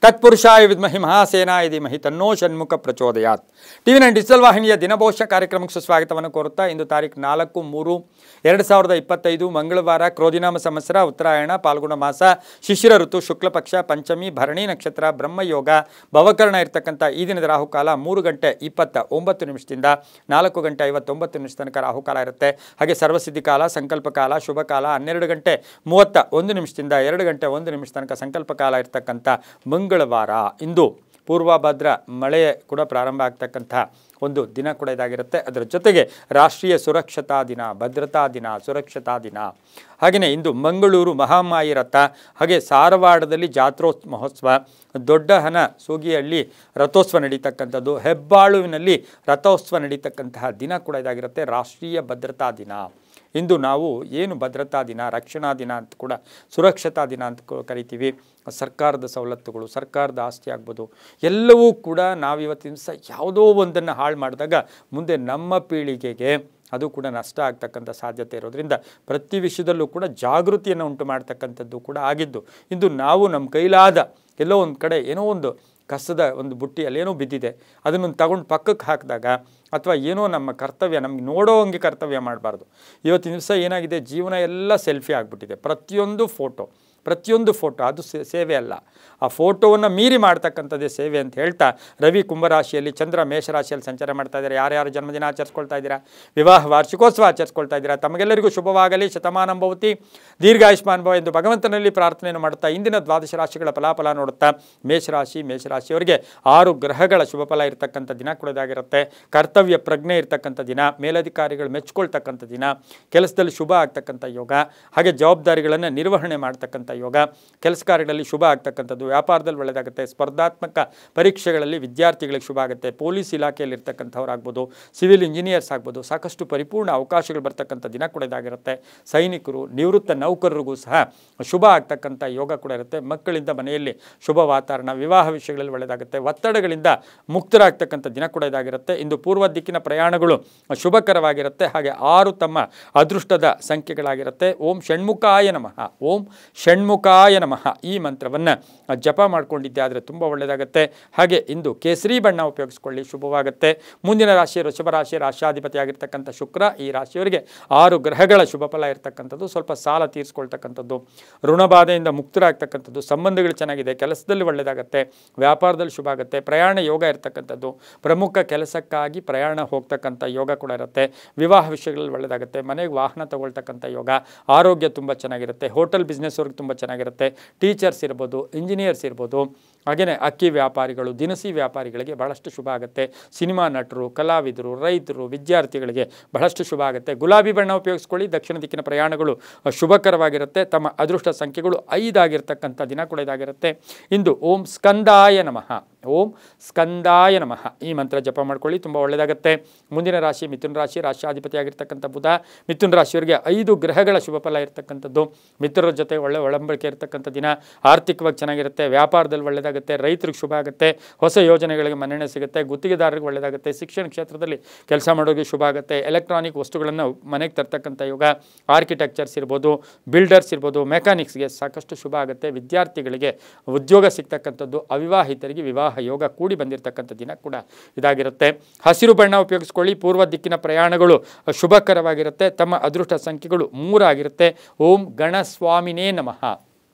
ತತ್ಪುರುಷಾಯ ವಿದ್ಮಹಿ ಮಹಾಸೇನಾಯ ಧೀಮಹಿ ತನ್ನೋ Shanmukha ಪ್ರಚೋದಯಾತ್. TV9 digital ವಾಹಿನಿಯ ದಿನಭವಿಷ್ಯ ಕಾರ್ಯಕ್ರಮಕ್ಕೆ ಸುಸ್ವಾಗತವನ್ನು ಕೋರುತ್ತಾ ಇಂದು ತಾರೀಕು 4-3-2025 ಮಂಗಳವಾರ ಕ್ರೋಧಿನಾಮ ಸಂವತ್ಸರ ಉತ್ತರಾಯಣ ಫಾಲ್ಗುಣ ಮಾಸ ಶಿಶಿರ ಋತು ಶುಕ್ಲ ಪಕ್ಷ ಪಂಚಮಿ ಭರಣಿ ನಕ್ಷತ್ರ ಬ್ರಹ್ಮಯೋಗ ಭವಕರಣ ಇರತಕ್ಕಂಥ ಈ ದಿನದ ರಾಹುಕಾಲ 3:29 4:59 ತನಕ ರಾಹುಕಾಲ ಇರುತ್ತೆ. ಹಾಗೆ ಸರ್ವಸಿದ್ಧಿ ಕಾಲ ಸಂಕಲ್ಪ ಕಾಲ ಶುಭ ಕಾಲ 12:31 2:01 ತನಕ ಸಂಕಲ್ಪ ಕಾಲ ಇರತಕ್ಕಂಥ ಮಂಗಳವಾರ. ಇಂದು ಪೂರ್ವಭದ್ರ ಮಳೆ ಕೂಡ ಪ್ರಾರಂಭ ಆಗ್ತಕ್ಕಂಥ ಒಂದು ದಿನ ಕೂಡ ಇದಾಗಿರುತ್ತೆ. ಅದರ ಜೊತೆಗೆ ರಾಷ್ಟ್ರೀಯ ಸುರಕ್ಷತಾ ದಿನ, ಭದ್ರತಾ ದಿನ, ಸುರಕ್ಷತಾ ದಿನ. ಹಾಗೆಯೇ ಇಂದು ಮಂಗಳೂರು ಮಹಾಮಾಯಿ ರಥ, ಹಾಗೆ ಸಾರವಾಡದಲ್ಲಿ ಜಾತ್ರೋತ್ಸವ, ದೊಡ್ಡಹನ ಸೂಗಿಹಳ್ಳಿ ರಥೋತ್ಸವ ನಡೀತಕ್ಕಂಥದ್ದು, ಹೆಬ್ಬಾಳುವಿನಲ್ಲಿ ರಥೋತ್ಸವ ನಡೀತಕ್ಕಂತಹ ದಿನ ಕೂಡ ಇದಾಗಿರುತ್ತೆ. ರಾಷ್ಟ್ರೀಯ ಭದ್ರತಾ ದಿನ. ಇಂದು ನಾವು ಏನು ಭದ್ರತಾ ದಿನ, ರಕ್ಷಣಾ ದಿನ ಅಂತ ಕೂಡ ಸುರಕ್ಷತಾ ದಿನ ಅಂತ ಕರಿತೀವಿ. ಸರ್ಕಾರದ ಸವಲತ್ತುಗಳು, ಸರ್ಕಾರದ ಆಸ್ತಿ ಆಗ್ಬೋದು, ಎಲ್ಲವೂ ಕೂಡ ನಾವಿವತ್ತಿನ ದಿವಸ ಯಾವುದೋ ಒಂದನ್ನು ಹಾಳು ಮಾಡಿದಾಗ ಮುಂದೆ ನಮ್ಮ ಪೀಳಿಗೆಗೆ ಅದು ಕೂಡ ನಷ್ಟ ಆಗ್ತಕ್ಕಂಥ ಸಾಧ್ಯತೆ ಇರೋದ್ರಿಂದ ಪ್ರತಿ ವಿಷಯದಲ್ಲೂ ಕೂಡ ಜಾಗೃತಿಯನ್ನು ಉಂಟು ಮಾಡ್ತಕ್ಕಂಥದ್ದು ಕೂಡ ಆಗಿದ್ದು. ಇಂದು ನಾವು ನಮ್ಮ ಕೈಲಾದ ಎಲ್ಲೋ ಒಂದು ಕಡೆ ಏನೋ ಒಂದು ಕಸದ ಒಂದು ಬುಟ್ಟಿಯಲ್ಲಿ ಏನೋ ಬಿದ್ದಿದೆ, ಅದನ್ನು ತಗೊಂಡು ಪಕ್ಕಕ್ಕೆ ಹಾಕಿದಾಗ ಅಥವಾ ಏನೋ ನಮ್ಮ ಕರ್ತವ್ಯ ನಮಗೆ ನೋಡೋ ಹಂಗೆ ಕರ್ತವ್ಯ ಮಾಡಬಾರ್ದು. ಇವತ್ತಿನ ದಿವಸ ಏನಾಗಿದೆ, ಜೀವನ ಎಲ್ಲ ಸೆಲ್ಫಿ ಆಗಿಬಿಟ್ಟಿದೆ. ಪ್ರತಿಯೊಂದು ಫೋಟೋ ಅದು ಸೇವೆ ಅಲ್ಲ, ಆ ಫೋಟೋವನ್ನು ಮೀರಿ ಮಾಡ್ತಕ್ಕಂಥದ್ದೇ ಸೇವೆ ಅಂತ ಹೇಳ್ತಾ, ರವಿ ಕುಂಭರಾಶಿಯಲ್ಲಿ, ಚಂದ್ರ ಮೇಷರಾಶಿಯಲ್ಲಿ ಸಂಚಾರ ಮಾಡ್ತಾ ಇದ್ದಾರೆ. ಯಾರ್ಯಾರು ಜನ್ಮದಿನ ಆಚರಿಸ್ಕೊಳ್ತಾ ಇದ್ದೀರಾ, ವಿವಾಹ ವಾರ್ಷಿಕೋತ್ಸವ ಆಚರಿಸ್ಕೊಳ್ತಾ ಇದ್ದೀರಾ, ತಮಗೆಲ್ಲರಿಗೂ ಶುಭವಾಗಲಿ, ಶತಮಾನಂ ಭವತಿ, ದೀರ್ಘಾಯುಷ್ಮಾನ್ ಭವ ಎಂದು ಭಗವಂತನಲ್ಲಿ ಪ್ರಾರ್ಥನೆಯನ್ನು ಮಾಡುತ್ತಾ ಇಂದಿನ ದ್ವಾದಶ ರಾಶಿಗಳ ಫಲಾಫಲ ನೋಡುತ್ತಾ ಮೇಷರಾಶಿಯವರಿಗೆ 6 ಗ್ರಹಗಳ ಶುಭ ಫಲ ಇರತಕ್ಕಂಥ ದಿನ ಕೂಡ ಇದಾಗಿರುತ್ತೆ. ಕರ್ತವ್ಯ ಪ್ರಜ್ಞೆ ಇರತಕ್ಕಂಥ ದಿನ, ಮೇಲಧಿಕಾರಿಗಳು ಮೆಚ್ಕೊಳ್ತಕ್ಕಂಥ ದಿನ, ಕೆಲಸದಲ್ಲಿ ಶುಭ ಆಗ್ತಕ್ಕಂಥ ಯೋಗ, ಹಾಗೆ ಜವಾಬ್ದಾರಿಗಳನ್ನು ನಿರ್ವಹಣೆ ಮಾಡ್ತಕ್ಕಂಥ ಯೋಗ, ಕೆಲಸ ಕಾರ್ಯಗಳಲ್ಲಿ ಶುಭ ಆಗ್ತಕ್ಕಂಥದ್ದು, ವ್ಯಾಪಾರದಲ್ಲಿ ಒಳ್ಳೆಯದಾಗುತ್ತೆ. ಸ್ಪರ್ಧಾತ್ಮಕ ಪರೀಕ್ಷೆಗಳಲ್ಲಿ ವಿದ್ಯಾರ್ಥಿಗಳಿಗೆ ಶುಭ ಆಗುತ್ತೆ. ಪೊಲೀಸ್ ಇಲಾಖೆಯಲ್ಲಿ ಇರ್ತಕ್ಕಂಥವ್ರಾಗ್ಬೋದು, ಸಿವಿಲ್ ಇಂಜಿನಿಯರ್ಸ್ ಆಗ್ಬೋದು, ಸಾಕಷ್ಟು ಪರಿಪೂರ್ಣ ಅವಕಾಶಗಳು ಬರ್ತಕ್ಕಂಥ ದಿನ ಕೂಡ ಇದಾಗಿರುತ್ತೆ. ಸೈನಿಕರು, ನಿವೃತ್ತ ನೌಕರರಿಗೂ ಸಹ ಶುಭ ಆಗ್ತಕ್ಕಂಥ ಯೋಗ ಕೂಡ ಇರುತ್ತೆ. ಮಕ್ಕಳಿಂದ ಮನೆಯಲ್ಲಿ ಶುಭ ವಾತಾವರಣ, ವಿವಾಹ ವಿಷಯಗಳಲ್ಲಿ ಒಳ್ಳೆಯದಾಗುತ್ತೆ. ಒತ್ತಡಗಳಿಂದ ಮುಕ್ತರಾಗ್ತಕ್ಕಂಥ ದಿನ ಕೂಡ ಇದಾಗಿರುತ್ತೆ. ಇಂದು ಪೂರ್ವ ದಿಕ್ಕಿನ ಪ್ರಯಾಣಗಳು ಶುಭಕರವಾಗಿರುತ್ತೆ. ಹಾಗೆ 6 ತಮ್ಮ ಅದೃಷ್ಟದ ಸಂಖ್ಯೆಗಳಾಗಿರುತ್ತೆ. ಓಂ ಷಣ್ಮುಖಾಯ ನಮಃ, ಓಂ ಷಣ್ಮುಖಾಯ ನಮಃ ಈ ಮಂತ್ರವನ್ನು ಜಪ ಮಾಡಿಕೊಂಡಿದ್ದೆ ಆದರೆ ತುಂಬ ಒಳ್ಳೆಯದಾಗುತ್ತೆ. ಹಾಗೆ ಇಂದು ಕೇಸರಿ ಬಣ್ಣ ಉಪಯೋಗಿಸ್ಕೊಳ್ಳಿ, ಶುಭವಾಗುತ್ತೆ. ಮುಂದಿನ ರಾಶಿ ವೃಷಭ ರಾಶಿ, ರಾಶ್ಯಾಧಿಪತಿ ಆಗಿರ್ತಕ್ಕಂಥ ಶುಕ್ರ. ಈ ರಾಶಿಯವರಿಗೆ 6 ಗ್ರಹಗಳ ಶುಭ ಫಲ ಇರತಕ್ಕಂಥದ್ದು. ಸ್ವಲ್ಪ ಸಾಲ ತೀರಿಸ್ಕೊಳ್ತಕ್ಕಂಥದ್ದು, ಋಣಬಾಧೆಯಿಂದ ಮುಕ್ತರಾಗ್ತಕ್ಕಂಥದ್ದು, ಸಂಬಂಧಗಳು ಚೆನ್ನಾಗಿದೆ, ಕೆಲಸದಲ್ಲಿ ಒಳ್ಳೆಯದಾಗುತ್ತೆ, ವ್ಯಾಪಾರದಲ್ಲಿ ಶುಭ ಆಗುತ್ತೆ, ಪ್ರಯಾಣ ಯೋಗ ಇರತಕ್ಕಂಥದ್ದು, ಪ್ರಮುಖ ಕೆಲಸಕ್ಕಾಗಿ ಪ್ರಯಾಣ ಹೋಗ್ತಕ್ಕಂಥ ಯೋಗ ಕೂಡ ಇರುತ್ತೆ. ವಿವಾಹ ವಿಷಯಗಳಲ್ಲಿ ಒಳ್ಳೆಯದಾಗುತ್ತೆ, ಮನೆಗೆ ವಾಹನ ತಗೊಳ್ತಕ್ಕಂಥ ಯೋಗ, ಆರೋಗ್ಯ ತುಂಬ ಚೆನ್ನಾಗಿರುತ್ತೆ. ಹೋಟೆಲ್ ಬಿಸ್ನೆಸ್ ಅವ್ರಿಗೆ ತುಂಬ ಚೆನ್ನಾಗಿರುತ್ತೆ. ಟೀಚರ್ಸ್ ಇರ್ಬೋದು, ಇಂಜಿನಿಯರ್ಸ್ ಇರ್ಬೋದು, ಹಾಗೆಯೇ ಅಕ್ಕಿ ವ್ಯಾಪಾರಿಗಳು, ದಿನಸಿ ವ್ಯಾಪಾರಿಗಳಿಗೆ ಬಹಳಷ್ಟು ಶುಭ ಆಗುತ್ತೆ. ಸಿನಿಮಾ ನಟರು, ಕಲಾವಿದರು, ರೈತರು, ವಿದ್ಯಾರ್ಥಿಗಳಿಗೆ ಬಹಳಷ್ಟು ಶುಭ ಆಗುತ್ತೆ. ಗುಲಾಬಿ ಬಣ್ಣ ಉಪಯೋಗಿಸ್ಕೊಳ್ಳಿ. ದಕ್ಷಿಣ ದಿಕ್ಕಿನ ಪ್ರಯಾಣಗಳು ಶುಭಕರವಾಗಿರುತ್ತೆ. ತಮ್ಮ ಅದೃಷ್ಟ ಸಂಖ್ಯೆಗಳು 5 ಆಗಿರ್ತಕ್ಕಂಥ ದಿನ ಕೂಡ ಇದಾಗಿರುತ್ತೆ. ಇಂದು ಓಂ ಸ್ಕಂದಾಯ ನಮಃ, ಓಂ ಸ್ಕಂದಾಯ ನಮಃ ಈ ಮಂತ್ರ ಜಪ ಮಾಡ್ಕೊಳ್ಳಿ, ತುಂಬ ಒಳ್ಳೆಯದಾಗುತ್ತೆ. ಮುಂದಿನ ರಾಶಿ ಮಿಥುನ ರಾಶಿ, ರಾಶ್ಯಾಧಿಪತಿ ಆಗಿರ್ತಕ್ಕಂಥ ಬುಧ. ಮಿಥುನ ರಾಶಿಯವರಿಗೆ 5 ಗ್ರಹಗಳ ಶುಭ ಫಲ ಇರತಕ್ಕಂಥದ್ದು. ಮಿತ್ರರ ಜೊತೆ ಒಳ್ಳೆ ಒಳಂಬಡಿಕೆ ಇರತಕ್ಕಂಥ ದಿನ, ಆರ್ಥಿಕವಾಗಿ ಚೆನ್ನಾಗಿರುತ್ತೆ, ವ್ಯಾಪಾರದಲ್ಲಿ ಒಳ್ಳೆಯದಾಗುತ್ತೆ, ರೈತರಿಗೆ ಶುಭ ಆಗುತ್ತೆ, ಹೊಸ ಯೋಜನೆಗಳಿಗೆ ಮನ್ನಣೆ ಸಿಗುತ್ತೆ, ಗುತ್ತಿಗೆದಾರರಿಗೆ ಒಳ್ಳೆಯದಾಗುತ್ತೆ, ಶಿಕ್ಷಣ ಕ್ಷೇತ್ರದಲ್ಲಿ ಕೆಲಸ ಮಾಡೋರಿಗೆ ಶುಭ ಆಗುತ್ತೆ, ಎಲೆಕ್ಟ್ರಾನಿಕ್ ವಸ್ತುಗಳನ್ನು ಮನೆಗೆ ತರ್ತಕ್ಕಂಥ ಯೋಗ, ಆರ್ಕಿಟೆಕ್ಚರ್ಸ್ ಇರ್ಬೋದು, ಬಿಲ್ಡರ್ಸ್ ಇರ್ಬೋದು, ಮೆಕ್ಯಾನಿಕ್ಸ್ಗೆ ಸಾಕಷ್ಟು ಶುಭ ಆಗುತ್ತೆ. ವಿದ್ಯಾರ್ಥಿಗಳಿಗೆ ಉದ್ಯೋಗ ಸಿಗ್ತಕ್ಕಂಥದ್ದು, ಅವಿವಾಹಿತರಿಗೆ ವಿವಾಹ ಯೋಗ ಕೂಡಿ ಬಂದಿರತಕ್ಕಂಥ ದಿನ ಕೂಡ ಇದಾಗಿರುತ್ತೆ. ಹಸಿರು ಬಣ್ಣ ಉಪಯೋಗಿಸ್ಕೊಳ್ಳಿ. ಪೂರ್ವ ದಿಕ್ಕಿನ ಪ್ರಯಾಣಗಳು ಶುಭಕರವಾಗಿರುತ್ತೆ. ತಮ್ಮ ಅದೃಷ್ಟ ಸಂಖ್ಯೆಗಳು 3 ಆಗಿರುತ್ತೆ. ಓಂ ಗಣಸ್ವಾಮಿನೇ ನಮಃ,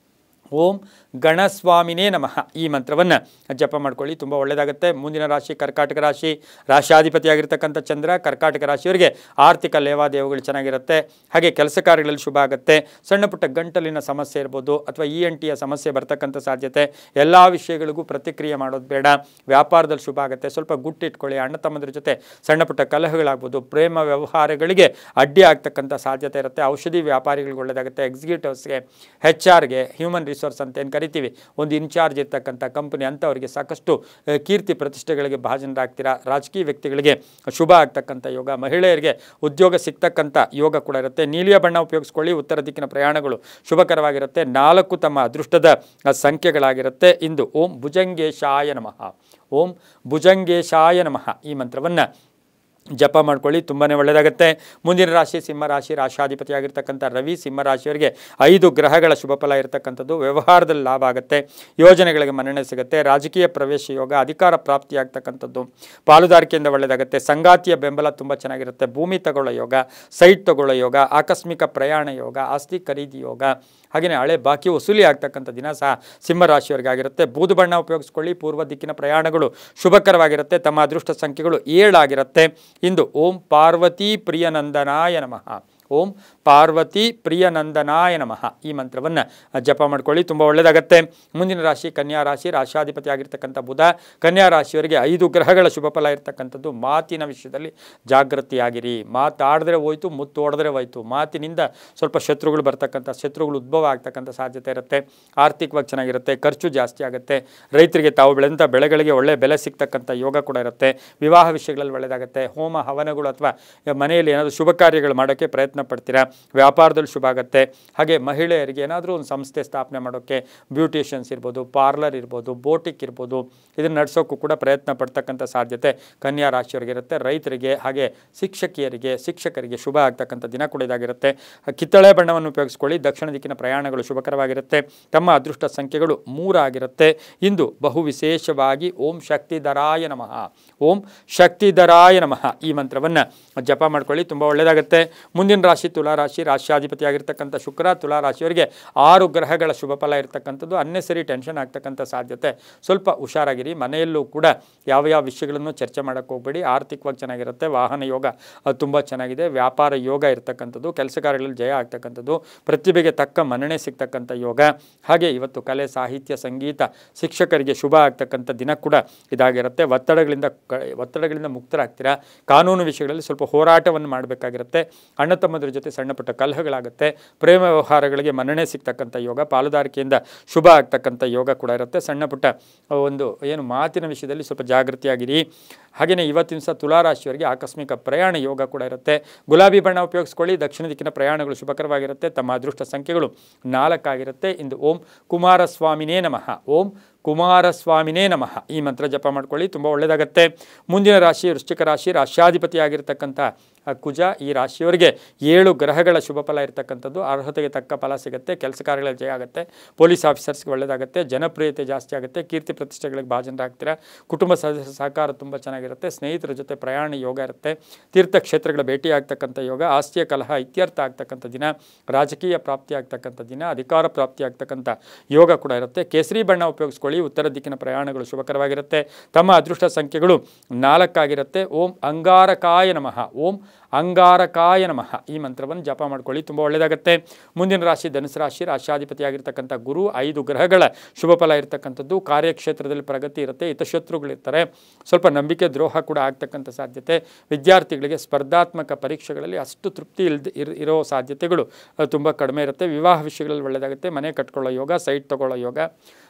ಓಂ ಗಣಸ್ವಾಮಿನೇ ನಮಃ ಈ ಮಂತ್ರವನ್ನು ಜಪ ಮಾಡ್ಕೊಳ್ಳಿ, ತುಂಬ ಒಳ್ಳೆಯದಾಗುತ್ತೆ. ಮುಂದಿನ ರಾಶಿ ಕರ್ಕಾಟಕ ರಾಶಿ, ರಾಶ್ಯಾಧಿಪತಿಯಾಗಿರ್ತಕ್ಕಂಥ ಚಂದ್ರ. ಕರ್ಕಾಟಕ ರಾಶಿಯವರಿಗೆ ಆರ್ಥಿಕ ಲೇವಾದೇವಿಗಳು ಚೆನ್ನಾಗಿರುತ್ತೆ. ಹಾಗೆ ಕೆಲಸ ಕಾರ್ಯಗಳಲ್ಲಿ ಶುಭ ಆಗುತ್ತೆ. ಸಣ್ಣ ಪುಟ್ಟ ಗಂಟಲಿನ ಸಮಸ್ಯೆ ಇರ್ಬೋದು ಅಥವಾ ENTಯ ಸಮಸ್ಯೆ ಬರ್ತಕ್ಕಂಥ ಸಾಧ್ಯತೆ. ಎಲ್ಲ ವಿಷಯಗಳಿಗೂ ಪ್ರತಿಕ್ರಿಯೆ ಮಾಡೋದು ಬೇಡ. ವ್ಯಾಪಾರದಲ್ಲಿ ಶುಭ ಆಗುತ್ತೆ. ಸ್ವಲ್ಪ ಗುಟ್ಟಿಟ್ಕೊಳ್ಳಿ. ಅಣ್ಣ ತಮ್ಮಂದ್ರ ಜೊತೆ ಸಣ್ಣ ಪುಟ್ಟ ಕಲಹಗಳಾಗ್ಬೋದು, ಪ್ರೇಮ ವ್ಯವಹಾರಗಳಿಗೆ ಅಡ್ಡಿ ಆಗ್ತಕ್ಕಂಥ ಸಾಧ್ಯತೆ ಇರುತ್ತೆ. ಔಷಧಿ ವ್ಯಾಪಾರಿಗಳಿಗೆ ಒಳ್ಳೆಯದಾಗುತ್ತೆ. ಎಕ್ಸಿಕ್ಯೂಟಿವ್ಸ್ಗೆ, HR ಗೆ, ಹ್ಯೂಮನ್ ರಿಸೋರ್ಸ್ ಅಂತ ಏನು ಕರಿತೀವಿ, ಒಂದು ಇನ್ಚಾರ್ಜ್ ಇರ್ತಕ್ಕಂಥ ಕಂಪನಿ ಅಂಥವರಿಗೆ ಸಾಕಷ್ಟು ಕೀರ್ತಿ ಪ್ರತಿಷ್ಠೆಗಳಿಗೆ ಭಾಜನರಾಗ್ತೀರಾ. ರಾಜಕೀಯ ವ್ಯಕ್ತಿಗಳಿಗೆ ಶುಭ ಆಗ್ತಕ್ಕಂಥ ಯೋಗ, ಮಹಿಳೆಯರಿಗೆ ಉದ್ಯೋಗ ಸಿಗ್ತಕ್ಕಂಥ ಯೋಗ ಕೂಡ ಇರುತ್ತೆ. ನೀಲಿಯ ಬಣ್ಣ ಉಪಯೋಗಿಸ್ಕೊಳ್ಳಿ. ಉತ್ತರ ದಿಕ್ಕಿನ ಪ್ರಯಾಣಗಳು ಶುಭಕರವಾಗಿರುತ್ತೆ. 4 ತಮ್ಮ ಅದೃಷ್ಟದ ಸಂಖ್ಯೆಗಳಾಗಿರುತ್ತೆ. ಇಂದು ಓಂ ಭುಜಂಗೇಶಾಯ ನಮಃ, ಓಂ ಭುಜಂಗೇಶಾಯ ನಮಃ ಈ ಮಂತ್ರವನ್ನು ಜಪ ಮಾಡ್ಕೊಳ್ಳಿ, ತುಂಬಾ ಒಳ್ಳೆಯದಾಗುತ್ತೆ. ಮುಂದಿನ ರಾಶಿ ಸಿಂಹ ರಾಶಿ, ರಾಶಾಧಿಪತಿಯಾಗಿರ್ತಕ್ಕಂಥ ರವಿ. ಸಿಂಹ ರಾಶಿಯವರಿಗೆ 5 ಗ್ರಹಗಳ ಶುಭ ಫಲ ಇರತಕ್ಕಂಥದ್ದು. ವ್ಯವಹಾರದಲ್ಲಿ ಲಾಭ ಆಗುತ್ತೆ, ಯೋಜನೆಗಳಿಗೆ ಮನ್ನಣೆ ಸಿಗುತ್ತೆ, ರಾಜಕೀಯ ಪ್ರವೇಶ ಯೋಗ, ಅಧಿಕಾರ ಪ್ರಾಪ್ತಿಯಾಗ್ತಕ್ಕಂಥದ್ದು, ಪಾಲುದಾರಿಕೆಯಿಂದ ಒಳ್ಳೆಯದಾಗುತ್ತೆ, ಸಂಗಾತಿಯ ಬೆಂಬಲ ತುಂಬ ಚೆನ್ನಾಗಿರುತ್ತೆ, ಭೂಮಿ ತಗೊಳ್ಳೋ ಯೋಗ, ಸೈಟ್ ತಗೊಳ್ಳೋ ಯೋಗ, ಆಕಸ್ಮಿಕ ಪ್ರಯಾಣ ಯೋಗ, ಆಸ್ತಿ ಖರೀದಿ ಯೋಗ, ಹಾಗೆಯೇ ಹಳೆ ಬಾಕಿ ವಸೂಲಿ ಆಗ್ತಕ್ಕಂಥ ದಿನ ಸಹ ಸಿಂಹ ರಾಶಿಯವರಿಗೆ ಆಗಿರುತ್ತೆ. ಬೂದು ಬಣ್ಣ ಉಪಯೋಗಿಸ್ಕೊಳ್ಳಿ, ಪೂರ್ವ ದಿಕ್ಕಿನ ಪ್ರಯಾಣಗಳು ಶುಭಕರವಾಗಿರುತ್ತೆ. ತಮ್ಮ ಅದೃಷ್ಟ ಸಂಖ್ಯೆಗಳು 7 ಆಗಿರುತ್ತೆ. ಇಂದು ಓಂ ಪಾರ್ವತಿ ಪ್ರಿಯನಂದನಾಯ ನಮಃ, ಓಂ ಪಾರ್ವತಿ ಪ್ರಿಯನಂದನಾಯ ನಮಃ ಈ ಮಂತ್ರವನ್ನು ಜಪ ಮಾಡ್ಕೊಳ್ಳಿ, ತುಂಬ ಒಳ್ಳೆಯದಾಗತ್ತೆ. ಮುಂದಿನ ರಾಶಿ ಕನ್ಯಾ ರಾಶಿ, ರಾಶಾಧಿಪತಿ ಆಗಿರ್ತಕ್ಕಂಥ ಬುಧ. ಕನ್ಯಾ ರಾಶಿಯವರಿಗೆ 5 ಗ್ರಹಗಳ ಶುಭ ಫಲ ಇರ್ತಕ್ಕಂಥದ್ದು. ಮಾತಿನ ವಿಷಯದಲ್ಲಿ ಜಾಗೃತಿಯಾಗಿರಿ. ಮಾತಾಡಿದ್ರೆ ಹೋಯ್ತು, ಮುತ್ತು ಹೊಡೆದ್ರೆ ಹೋಯ್ತು. ಮಾತಿನಿಂದ ಸ್ವಲ್ಪ ಶತ್ರುಗಳು ಬರ್ತಕ್ಕಂಥ, ಶತ್ರುಗಳು ಉದ್ಭವ ಆಗ್ತಕ್ಕಂಥ ಸಾಧ್ಯತೆ ಇರುತ್ತೆ. ಆರ್ಥಿಕವಾಗಿ ಚೆನ್ನಾಗಿರುತ್ತೆ, ಖರ್ಚು ಜಾಸ್ತಿ ಆಗುತ್ತೆ. ರೈತರಿಗೆ ತಾವು ಬೆಳೆದಂಥ ಬೆಳೆಗಳಿಗೆ ಒಳ್ಳೆಯ ಬೆಲೆ ಸಿಗ್ತಕ್ಕಂಥ ಯೋಗ ಕೂಡ ಇರುತ್ತೆ. ವಿವಾಹ ವಿಷಯಗಳಲ್ಲಿ ಒಳ್ಳೆಯದಾಗುತ್ತೆ. ಹೋಮ ಹವನಗಳು ಅಥವಾ ಮನೆಯಲ್ಲಿ ಏನಾದರೂ ಶುಭ ಕಾರ್ಯಗಳು ಮಾಡೋಕ್ಕೆ ಪ್ರಯತ್ನ ಪಡ್ತೀರಾ. ವ್ಯಾಪಾರದಲ್ಲಿ ಶುಭ ಆಗುತ್ತೆ. ಹಾಗೆ ಮಹಿಳೆಯರಿಗೆ ಏನಾದರೂ ಒಂದು ಸಂಸ್ಥೆ ಸ್ಥಾಪನೆ ಮಾಡೋಕ್ಕೆ, ಬ್ಯೂಟಿಷಿಯನ್ಸ್ ಇರ್ಬೋದು, ಪಾರ್ಲರ್ ಇರ್ಬೋದು, ಬೋಟಿಕ್ ಇರ್ಬೋದು, ಇದನ್ನು ನಡೆಸೋಕ್ಕೂ ಕೂಡ ಪ್ರಯತ್ನ ಪಡ್ತಕ್ಕಂಥ ಸಾಧ್ಯತೆ ಕನ್ಯಾ ರಾಶಿಯವರಿಗೆ ಇರುತ್ತೆ. ರೈತರಿಗೆ ಹಾಗೆ ಶಿಕ್ಷಕರಿಗೆ ಶುಭ ಆಗ್ತಕ್ಕಂಥ ದಿನ ಕೂಡ ಇದಾಗಿರುತ್ತೆ. ಕಿತ್ತಳೆ ಬಣ್ಣವನ್ನು ಉಪಯೋಗಿಸ್ಕೊಳ್ಳಿ. ದಕ್ಷಿಣ ದಿಕ್ಕಿನ ಪ್ರಯಾಣಗಳು ಶುಭಕರವಾಗಿರುತ್ತೆ. ತಮ್ಮ ಅದೃಷ್ಟ ಸಂಖ್ಯೆಗಳು 3 ಆಗಿರುತ್ತೆ. ಇಂದು ಬಹು ವಿಶೇಷವಾಗಿ ಓಂ ಶಕ್ತಿಧರಾಯ ನಮಃ, ಓಂ ಶಕ್ತಿಧರಾಯ ನಮಃ ಈ ಮಂತ್ರವನ್ನು ಜಪ ಮಾಡ್ಕೊಳ್ಳಿ, ತುಂಬ ಒಳ್ಳೆಯದಾಗುತ್ತೆ. ಮುಂದಿನ ರಾಶಿ ತುಲಾ ರಾಶಿ, ರಾಶಿಯಾಧಿಪತಿ ಆಗಿರ್ತಕ್ಕಂಥ ಶುಕ್ರ. ತುಲಾ ರಾಶಿಯವರಿಗೆ 6 ಗ್ರಹಗಳ ಶುಭ ಫಲ ಇರತಕ್ಕಂಥದ್ದು. ಅನ್ನೆಸರಿ ಟೆನ್ಷನ್ ಆಗ್ತಕ್ಕಂಥ ಸಾಧ್ಯತೆ, ಸ್ವಲ್ಪ ಹುಷಾರಾಗಿರಿ. ಮನೆಯಲ್ಲೂ ಕೂಡ ಯಾವ ವಿಷಯಗಳನ್ನು ಚರ್ಚೆ ಮಾಡೋಕ್ಕೆ ಹೋಗಬೇಡಿ. ಆರ್ಥಿಕವಾಗಿ ಚೆನ್ನಾಗಿರುತ್ತೆ. ವಾಹನ ಯೋಗ ತುಂಬ ಚೆನ್ನಾಗಿದೆ. ವ್ಯಾಪಾರ ಯೋಗ ಇರತಕ್ಕಂಥದ್ದು, ಕೆಲಸ ಕಾರ್ಯಗಳಲ್ಲಿ ಜಯ ಆಗ್ತಕ್ಕಂಥದ್ದು, ಪ್ರತಿಭೆಗೆ ತಕ್ಕ ಮನ್ನಣೆ ಸಿಗ್ತಕ್ಕಂಥ ಯೋಗ. ಹಾಗೆ ಇವತ್ತು ಕಲೆ, ಸಾಹಿತ್ಯ, ಸಂಗೀತ, ಶಿಕ್ಷಕರಿಗೆ ಶುಭ ಆಗ್ತಕ್ಕಂಥ ದಿನ ಕೂಡ ಇದಾಗಿರುತ್ತೆ. ಒತ್ತಡಗಳಿಂದ ಮುಕ್ತರಾಗ್ತೀರಾ. ಕಾನೂನು ವಿಷಯಗಳಲ್ಲಿ ಸ್ವಲ್ಪ ಹೋರಾಟವನ್ನು ಮಾಡಬೇಕಾಗಿರುತ್ತೆ. ಅಣ್ಣ ತಮ್ಮದ್ರ ಜೊತೆ ಸಣ್ಣ ಪುಟ್ಟ ಕಲಹಗಳಾಗುತ್ತೆ. ಪ್ರೇಮ ವ್ಯವಹಾರಗಳಿಗೆ ಮನ್ನಣೆ ಸಿಗ್ತಕ್ಕಂಥ ಯೋಗ, ಪಾಲುದಾರಿಕೆಯಿಂದ ಶುಭ ಆಗ್ತಕ್ಕಂಥ ಯೋಗ ಕೂಡ ಇರುತ್ತೆ. ಸಣ್ಣ ಪುಟ್ಟ ಒಂದು ಮಾತಿನ ವಿಷಯದಲ್ಲಿ ಸ್ವಲ್ಪ ಜಾಗೃತಿಯಾಗಿರಿ. ಹಾಗೆಯೇ ಇವತ್ತಿನ ಸಹ ತುಲಾರಾಶಿಯವರಿಗೆ ಆಕಸ್ಮಿಕ ಪ್ರಯಾಣ ಯೋಗ ಕೂಡ ಇರುತ್ತೆ. ಗುಲಾಬಿ ಬಣ್ಣ ಉಪಯೋಗಿಸ್ಕೊಳ್ಳಿ. ದಕ್ಷಿಣ ದಿಕ್ಕಿನ ಪ್ರಯಾಣಗಳು ಶುಭಕರವಾಗಿರುತ್ತೆ. ತಮ್ಮ ಅದೃಷ್ಟ ಸಂಖ್ಯೆಗಳು 4 ಆಗಿರುತ್ತೆ. ಇಂದು ಓಂ ಕುಮಾರಸ್ವಾಮಿನೇ ನಮಃ, ಓಂ ಕುಮಾರಸ್ವಾಮಿನೇ ನಮಃ ಈ ಮಂತ್ರ ಜಪ ಮಾಡ್ಕೊಳ್ಳಿ, ತುಂಬ ಒಳ್ಳೆಯದಾಗತ್ತೆ. ಮುಂದಿನ ರಾಶಿ ವೃಶ್ಚಿಕ ರಾಶಿ, ರಾಶ್ಯಾಧಿಪತಿ ಆಗಿರ್ತಕ್ಕಂಥ ಕುಜ. ಈ ರಾಶಿಯವರಿಗೆ 7 ಗ್ರಹಗಳ ಶುಭ ಫಲ ಇರತಕ್ಕಂಥದ್ದು. ಅರ್ಹತೆಗೆ ತಕ್ಕ ಫಲ ಸಿಗುತ್ತೆ. ಕೆಲಸ ಕಾರ್ಯಗಳಲ್ಲಿ ಜಯ ಆಗುತ್ತೆ. ಪೊಲೀಸ್ ಆಫೀಸರ್ಸ್ಗೆ ಒಳ್ಳೆಯದಾಗುತ್ತೆ. ಜನಪ್ರಿಯತೆ ಜಾಸ್ತಿ ಆಗುತ್ತೆ. ಕೀರ್ತಿ ಪ್ರತಿಷ್ಠೆಗಳಿಗೆ ಭಾಜನರಾಗ್ತೀರಾ. ಕುಟುಂಬ ಸದಸ್ಯರ ಸಹಕಾರ ತುಂಬ ಚೆನ್ನಾಗಿರುತ್ತೆ. ಸ್ನೇಹಿತರ ಜೊತೆ ಪ್ರಯಾಣ ಯೋಗ ಇರುತ್ತೆ. ತೀರ್ಥಕ್ಷೇತ್ರಗಳ ಭೇಟಿ ಆಗ್ತಕ್ಕಂಥ ಯೋಗ. ಆಸ್ತಿಯ ಕಲಹ ಇತ್ಯರ್ಥ ಆಗ್ತಕ್ಕಂಥ ದಿನ. ರಾಜಕೀಯ ಪ್ರಾಪ್ತಿ ಆಗ್ತಕ್ಕಂಥ ದಿನ. ಅಧಿಕಾರ ಪ್ರಾಪ್ತಿ ಆಗ್ತಕ್ಕಂಥ ಯೋಗ ಕೂಡ ಇರುತ್ತೆ. ಕೇಸರಿ ಬಣ್ಣ ಉಪಯೋಗಿಸ್ಕೊಳ್ಳಿ. ಉತ್ತರ ದಿಕ್ಕಿನ ಪ್ರಯಾಣಗಳು ಶುಭಕರವಾಗಿರುತ್ತೆ. ತಮ್ಮ ಅದೃಷ್ಟ ಸಂಖ್ಯೆಗಳು 4 ಆಗಿರುತ್ತೆ. ಓಂ ಅಂಗಾರಕಾಯ ನಮಃ, ಓಂ ಅಂಗಾರಕಾಯ ನಮಃ ಈ ಮಂತ್ರವನ್ನು ಜಪ ಮಾಡ್ಕೊಳ್ಳಿ, ತುಂಬ ಒಳ್ಳೆಯದಾಗುತ್ತೆ. ಮುಂದಿನ ರಾಶಿ ಧನುಸು ರಾಶಿ, ರಾಶ್ಯಾಧಿಪತಿ ಆಗಿರ್ತಕ್ಕಂಥ ಗುರು. 5 ಗ್ರಹಗಳ ಶುಭ ಫಲ ಇರತಕ್ಕಂಥದ್ದು. ಕಾರ್ಯಕ್ಷೇತ್ರದಲ್ಲಿ ಪ್ರಗತಿ ಇರುತ್ತೆ. ಹಿತಶತ್ರುಗಳಿರ್ತಾರೆ. ಸ್ವಲ್ಪ ನಂಬಿಕೆ ದ್ರೋಹ ಕೂಡ ಆಗ್ತಕ್ಕಂಥ ಸಾಧ್ಯತೆ. ವಿದ್ಯಾರ್ಥಿಗಳಿಗೆ ಸ್ಪರ್ಧಾತ್ಮಕ ಪರೀಕ್ಷೆಗಳಲ್ಲಿ ಅಷ್ಟು ತೃಪ್ತಿ ಇರೋ ಸಾಧ್ಯತೆಗಳು ತುಂಬ ಕಡಿಮೆ ಇರುತ್ತೆ. ವಿವಾಹ ವಿಷಯಗಳಲ್ಲಿ ಒಳ್ಳೆಯದಾಗುತ್ತೆ. ಮನೆ ಕಟ್ಕೊಳ್ಳೋ ಯೋಗ, ಸೈಟ್ ತಗೊಳ್ಳೋ ಯೋಗ,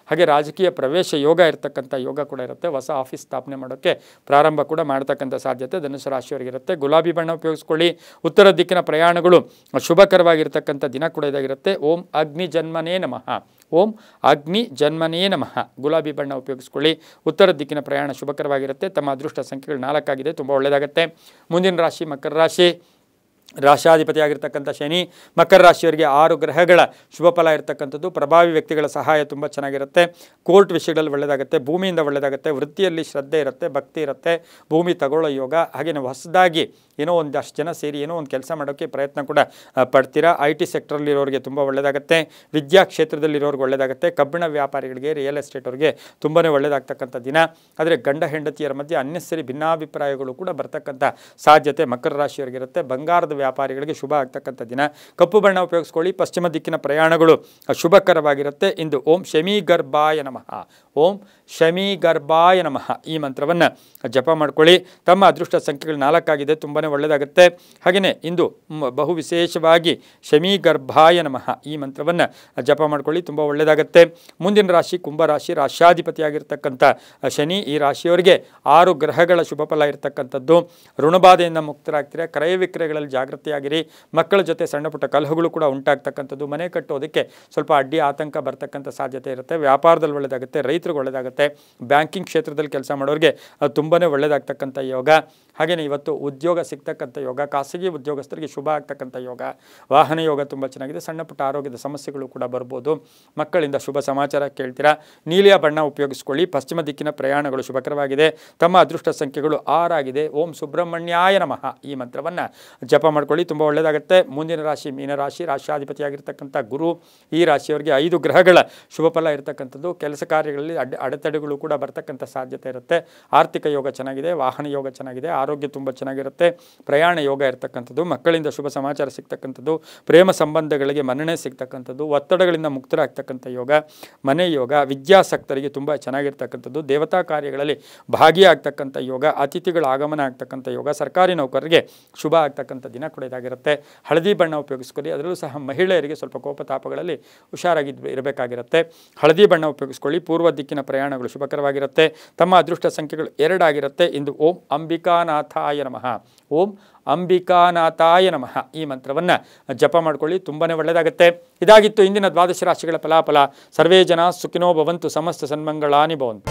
ಹಾಗೆ ರಾಜಕೀಯ ಪ್ರವೇಶ ಯೋಗ ಇರತಕ್ಕಂಥ ಯೋಗ ಕೂಡ ಇರುತ್ತೆ. ಹೊಸ ಆಫೀಸ್ ಸ್ಥಾಪನೆ ಮಾಡೋಕ್ಕೆ ಪ್ರಾರಂಭ ಕೂಡ ಮಾಡ್ತಕ್ಕಂಥ ಸಾಧ್ಯತೆ ಧನುಸು ರಾಶಿಯವರಿಗಿರುತ್ತೆ. ಗುಲಾಬಿ ಬಣ್ಣ ಉಪಯೋಗಿಸ್ಕೊಳ್ಳಿ. ಉತ್ತರ ದಿಕ್ಕಿನ ಪ್ರಯಾಣಗಳು ಶುಭಕರವಾಗಿರ್ತಕ್ಕಂಥ ದಿನ ಕೂಡ ಇದಾಗಿರುತ್ತೆ. ಓಂ ಅಗ್ನಿ ಜನ್ಮನೇ ನಮಃ, ಓಂ ಅಗ್ನಿ ಜನ್ಮನೇ ನಮಃ ಗುಲಾಬಿ ಬಣ್ಣ ಉಪಯೋಗಿಸ್ಕೊಳ್ಳಿ. ಉತ್ತರ ದಿಕ್ಕಿನ ಪ್ರಯಾಣ ಶುಭಕರವಾಗಿರುತ್ತೆ. ತಮ್ಮ ಅದೃಷ್ಟ ಸಂಖ್ಯೆಗಳು 4 ಆಗಿದೆ, ತುಂಬ ಒಳ್ಳೆಯದಾಗುತ್ತೆ. ಮುಂದಿನ ರಾಶಿ ಮಕರ ರಾಶಿ, ರಾಶಾಧಿಪತಿ ಆಗಿರ್ತಕ್ಕಂಥ ಶನಿ. ಮಕರ ರಾಶಿಯವರಿಗೆ 6 ಗ್ರಹಗಳ ಶುಭ ಫಲ ಇರತಕ್ಕಂಥದ್ದು. ಪ್ರಭಾವಿ ವ್ಯಕ್ತಿಗಳ ಸಹಾಯ ತುಂಬ ಚೆನ್ನಾಗಿರುತ್ತೆ. ಕೋರ್ಟ್ ವಿಷಯಗಳಲ್ಲಿ ಒಳ್ಳೆಯದಾಗುತ್ತೆ. ಭೂಮಿಯಿಂದ ಒಳ್ಳೆಯದಾಗುತ್ತೆ. ವೃತ್ತಿಯಲ್ಲಿ ಶ್ರದ್ಧೆ ಇರುತ್ತೆ, ಭಕ್ತಿ ಇರುತ್ತೆ. ಭೂಮಿ ತಗೊಳ್ಳೋ ಯೋಗ. ಹಾಗೆಯೇ ಹೊಸದಾಗಿ ಏನೋ ಒಂದಷ್ಟು ಜನ ಸೇರಿ ಏನೋ ಒಂದು ಕೆಲಸ ಮಾಡೋಕ್ಕೆ ಪ್ರಯತ್ನ ಕೂಡ ಪಡ್ತೀರಾ. IT ಸೆಕ್ಟ್ರಲ್ಲಿರೋರಿಗೆ ತುಂಬ ಒಳ್ಳೆಯದಾಗುತ್ತೆ. ವಿದ್ಯಾ ಕ್ಷೇತ್ರದಲ್ಲಿರೋರಿಗೆ ಒಳ್ಳೆಯದಾಗುತ್ತೆ. ಕಬ್ಬಿಣ ವ್ಯಾಪಾರಿಗಳಿಗೆ, ರಿಯಲ್ ಎಸ್ಟೇಟ್ ಅವರಿಗೆ ತುಂಬಾ ಒಳ್ಳೆಯದಾಗ್ತಕ್ಕಂಥ ದಿನ. ಆದರೆ ಗಂಡ ಹೆಂಡತಿಯರ ಮಧ್ಯೆ ಅನ್ನೆಸರಿ ಭಿನ್ನಾಭಿಪ್ರಾಯಗಳು ಕೂಡ ಬರ್ತಕ್ಕಂಥ ಸಾಧ್ಯತೆ ಮಕರ ರಾಶಿಯವರಿಗಿರುತ್ತೆ. ಬಂಗಾರದ ವ್ಯಾಪಾರಿಗಳಿಗೆ ಶುಭ ಆಗ್ತಕ್ಕಂಥ ದಿನ. ಕಪ್ಪು ಬಣ್ಣ ಉಪಯೋಗಿಸ್ಕೊಳ್ಳಿ. ಪಶ್ಚಿಮ ದಿಕ್ಕಿನ ಪ್ರಯಾಣಗಳು ಶುಭಕರವಾಗಿರುತ್ತೆ. ಇಂದು ಓಂ ಶಮಿ ಗರ್ಭಾಯ ನಮಃ, ಓಂ ಶಮಿ ಗರ್ಭಾಯ ನಮಃ ಈ ಮಂತ್ರವನ್ನು ಜಪ ಮಾಡ್ಕೊಳ್ಳಿ. ತಮ್ಮ ಅದೃಷ್ಟ ಸಂಖ್ಯೆಗಳು 4 ಆಗಿದೆ, ತುಂಬಾ ಒಳ್ಳೆಯದಾಗುತ್ತೆ. ಹಾಗೆಯೇ ಇಂದು ಬಹು ವಿಶೇಷವಾಗಿ ಶಮಿ ಗರ್ಭಾಯ ನಮಃ ಈ ಮಂತ್ರವನ್ನು ಜಪ ಮಾಡ್ಕೊಳ್ಳಿ, ತುಂಬ ಒಳ್ಳೆಯದಾಗುತ್ತೆ. ಮುಂದಿನ ರಾಶಿ ಕುಂಭರಾಶಿ, ರಾಶ್ಯಾಧಿಪತಿಯಾಗಿರ್ತಕ್ಕಂಥ ಶನಿ. ಈ ರಾಶಿಯವರಿಗೆ 6 ಗ್ರಹಗಳ ಶುಭ ಫಲ ಇರತಕ್ಕಂಥದ್ದು. ಋಣಬಾಧೆಯಿಂದ ಮುಕ್ತರಾಗ್ತೀರಾ. ಕ್ರಯ ವಿಕ್ರಯಗಳಲ್ಲಿ ಜಾಗೃತಿಯಾಗಿರಿ. ಮಕ್ಕಳ ಜೊತೆ ಸಣ್ಣ ಪುಟ್ಟ ಕಲಹಗಳು ಕೂಡ ಉಂಟಾಗ್ತಕ್ಕಂಥದ್ದು. ಮನೆ ಕಟ್ಟೋದಕ್ಕೆ ಸ್ವಲ್ಪ ಅಡ್ಡಿ ಆತಂಕ ಬರ್ತಕ್ಕಂಥ ಸಾಧ್ಯತೆ ಇರುತ್ತೆ. ವ್ಯಾಪಾರದಲ್ಲಿ ಒಳ್ಳೆಯದಾಗುತ್ತೆ, ರೈತರಿಗೆ ಒಳ್ಳೆಯದಾಗುತ್ತೆ, ಬ್ಯಾಂಕಿಂಗ್ ಕ್ಷೇತ್ರದಲ್ಲಿ ಕೆಲಸ ಮಾಡೋರಿಗೆ ತುಂಬಾ ಒಳ್ಳೆಯದಾಗ್ತಕ್ಕಂಥ ಯೋಗ. ಹಾಗೆಯೇ ಇವತ್ತು ಉದ್ಯೋಗ ಸಿಗ್ತಕ್ಕಂಥ ಯೋಗ, ಖಾಸಗಿ ಉದ್ಯೋಗಸ್ಥರಿಗೆ ಶುಭ ಆಗ್ತಕ್ಕಂಥ ಯೋಗ, ವಾಹನ ಯೋಗ ತುಂಬ ಚೆನ್ನಾಗಿದೆ. ಸಣ್ಣ ಪುಟ್ಟ ಆರೋಗ್ಯದ ಸಮಸ್ಯೆಗಳು ಕೂಡ ಬರ್ಬೋದು. ಮಕ್ಕಳಿಂದ ಶುಭ ಸಮಾಚಾರ ಕೇಳ್ತೀರಾ. ನೀಲಿಯ ಬಣ್ಣ ಉಪಯೋಗಿಸ್ಕೊಳ್ಳಿ. ಪಶ್ಚಿಮ ದಿಕ್ಕಿನ ಪ್ರಯಾಣಗಳು ಶುಭಕರವಾಗಿದೆ. ತಮ್ಮ ಅದೃಷ್ಟ ಸಂಖ್ಯೆಗಳು 6 ಆಗಿದೆ. ಓಂ ಸುಬ್ರಹ್ಮಣ್ಯಾಯ ನಮಃ ಈ ಮಂತ್ರವನ್ನು ಜಪ ಮಾಡ್ಕೊಳ್ಳಿ, ತುಂಬ ಒಳ್ಳೆಯದಾಗುತ್ತೆ. ಮುಂದಿನ ರಾಶಿ ಮೀನರಾಶಿ. ರಾಶಿಯಾಧಿಪತಿಯಾಗಿರ್ತಕ್ಕಂಥ ಗುರು. ಈ ರಾಶಿಯವರಿಗೆ 5 ಗ್ರಹಗಳ ಶುಭ ಫಲ ಇರತಕ್ಕಂಥದ್ದು. ಕೆಲಸ ಕಾರ್ಯಗಳಲ್ಲಿ ಅಡೆತಡೆಗಳು ಕೂಡ ಬರ್ತಕ್ಕಂಥ ಸಾಧ್ಯತೆ ಇರುತ್ತೆ. ಆರ್ಥಿಕ ಯೋಗ ಚೆನ್ನಾಗಿದೆ, ವಾಹನ ಯೋಗ ಚೆನ್ನಾಗಿದೆ, ಆರೋಗ್ಯ ತುಂಬ ಚೆನ್ನಾಗಿರುತ್ತೆ, ಪ್ರಯಾಣ ಯೋಗ ಇರತಕ್ಕಂಥದ್ದು, ಮಕ್ಕಳಿಂದ ಶುಭ ಸಮಾಚಾರ ಸಿಗ್ತಕ್ಕಂಥದ್ದು, ಪ್ರೇಮ ಸಂಬಂಧಗಳಿಗೆ ಮನ್ನಣೆ ಸಿಗ್ತಕ್ಕಂಥದ್ದು, ಒತ್ತಡಗಳಿಂದ ಮುಕ್ತರಾಗ್ತಕ್ಕಂಥ ಯೋಗ, ಮನೆ ಯೋಗ, ವಿದ್ಯಾಸಕ್ತರಿಗೆ ತುಂಬ ಚೆನ್ನಾಗಿರ್ತಕ್ಕಂಥದ್ದು, ದೇವತಾ ಕಾರ್ಯಗಳಲ್ಲಿ ಭಾಗಿಯಾಗ್ತಕ್ಕಂಥ ಯೋಗ, ಅತಿಥಿಗಳ ಆಗಮನ ಆಗ್ತಕ್ಕಂಥ ಯೋಗ, ಸರ್ಕಾರಿ ನೌಕರರಿಗೆ ಶುಭ ಆಗ್ತಕ್ಕಂಥ ದಿನ ಕೂಡ ಇದಾಗಿರುತ್ತೆ. ಹಳದಿ ಬಣ್ಣ ಉಪಯೋಗಿಸ್ಕೊಳ್ಳಿ. ಅದರಲ್ಲೂ ಸಹ ಮಹಿಳೆಯರಿಗೆ ಸ್ವಲ್ಪ ಕೋಪತಾಪಗಳಲ್ಲಿ ಹುಷಾರಾಗಿ ಇರಬೇಕಾಗಿರುತ್ತೆ. ಹಳದಿ ಬಣ್ಣ ಉಪಯೋಗಿಸ್ಕೊಳ್ಳಿ. ಪೂರ್ವ ದಿಕ್ಕಿನ ಪ್ರಯಾಣಗಳು ಶುಭಕರವಾಗಿರುತ್ತೆ. ತಮ್ಮ ಅದೃಷ್ಟ ಸಂಖ್ಯೆಗಳು 2 ಆಗಿರುತ್ತೆ. ಇಂದು ಓಂ ಅಂಬಿಕಾನಾಥಾಯ ನಮಃ, ಓಂ ಅಂಬಿಕಾನಾಥಾಯ ನಮಃ ಈ ಮಂತ್ರವನ್ನು ಜಪ ಮಾಡ್ಕೊಳ್ಳಿ, ತುಂಬಾ ಒಳ್ಳೆಯದಾಗುತ್ತೆ. ಇದಾಗಿತ್ತು ಇಂದಿನ ದ್ವಾದಶ ರಾಶಿಗಳ ಫಲಾಫಲ. ಸರ್ವೇ ಜನ ಸುಖಿನೋ ಭವಂತು, ಸಮಸ್ತ ಸನ್ಮಂಗಳಾನಿ ಭವಂತು.